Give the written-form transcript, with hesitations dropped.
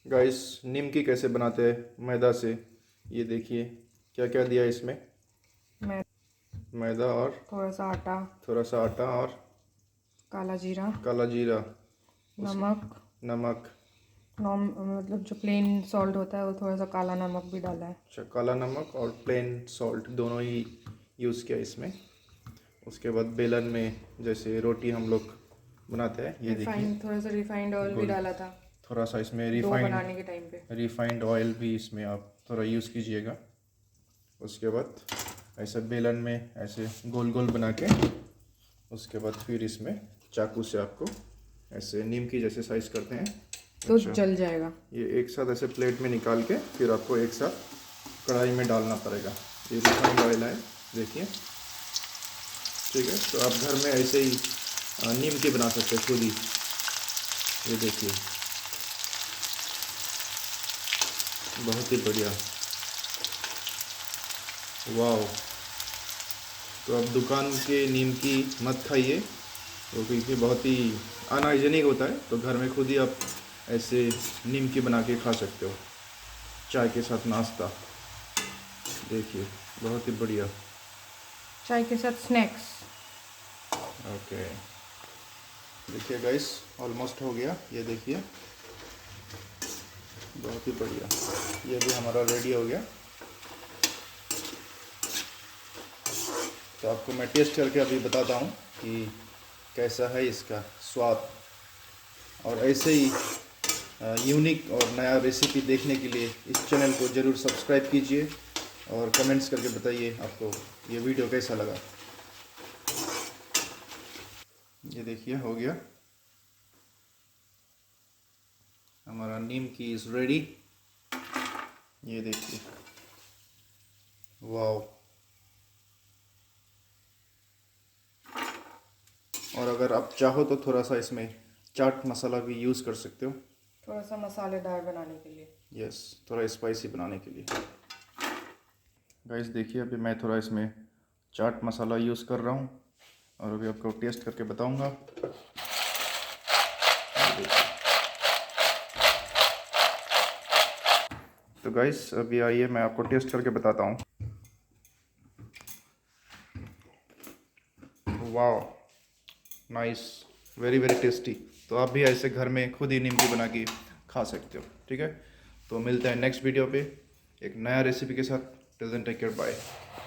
Guys निमकी कैसे बनाते हैं मैदा से, ये देखिए क्या क्या दिया है इसमें। मैं मैदा और थोड़ा सा आटा और काला जीरा, काला जीरा, नमक, नमक। मतलब जो प्लेन सॉल्ट होता है वो थोड़ा सा काला नमक भी डाला है। अच्छा, काला नमक और प्लेन सॉल्ट दोनों ही यूज़ किया इसमें। उसके बाद बेलन में जैसे रोटी हम लोग बनाते हैं, ये देखिए। थोड़ा सा रिफाइंड ऑयल भी गोल डाला था थोड़ा सा इसमें डो बनाने के टाइम पे। रिफाइंड ऑयल भी इसमें आप थोड़ा यूज़ कीजिएगा। उसके बाद ऐसे बेलन में ऐसे गोल गोल बना के, उसके बाद फिर इसमें चाकू से आपको ऐसे निमकी जैसे साइज करते हैं तो अच्छा, जल जाएगा। ये एक साथ ऐसे प्लेट में निकाल के फिर आपको एक साथ कढ़ाई में डालना पड़ेगा। ये रिफाइंड ऑयल है, देखिए। ठीक है, तो आप घर में ऐसे ही निमकी बना सकते हैं खुद ही। ये देखिए, बहुत ही बढ़िया, वाह। तो आप दुकान के निमकी मत खाइए, क्योंकि बहुत ही अनहाइजेनिक होता है। तो घर में खुद ही आप ऐसे निमकी बना के खा सकते हो, चाय के साथ नाश्ता। देखिए, बहुत ही बढ़िया। चाय के साथ स्नैक्स। ओके, देखिए गाइस, ऑलमोस्ट हो गया, ये देखिए, बहुत ही बढ़िया। ये भी हमारा रेडी हो गया। तो आपको मैं टेस्ट करके अभी बताता हूँ कि कैसा है इसका स्वाद। और ऐसे ही यूनिक और नया रेसिपी देखने के लिए इस चैनल को ज़रूर सब्सक्राइब कीजिए और कमेंट्स करके बताइए आपको ये वीडियो कैसा लगा। ये देखिए, हो गया, हमारा निमकी इज़ रेडी। ये देखिए, वाओ। और अगर आप चाहो तो थोड़ा सा इसमें चाट मसाला भी यूज़ कर सकते हो, थोड़ा सा मसालेदार बनाने के लिए। यस, थोड़ा स्पाइसी बनाने के लिए। गाइस देखिए, अभी मैं थोड़ा इसमें चाट मसाला यूज़ कर रहा हूँ और अभी आपको टेस्ट करके बताऊँगा। तो गाइस अभी आइए मैं आपको टेस्ट करके बताता हूँ। वाह, नाइस, वेरी वेरी टेस्टी। तो आप भी ऐसे घर में खुद ही निमकी बना के खा सकते हो। ठीक है, तो मिलते हैं नेक्स्ट वीडियो पे एक नया रेसिपी के साथ। Till then take care, bye.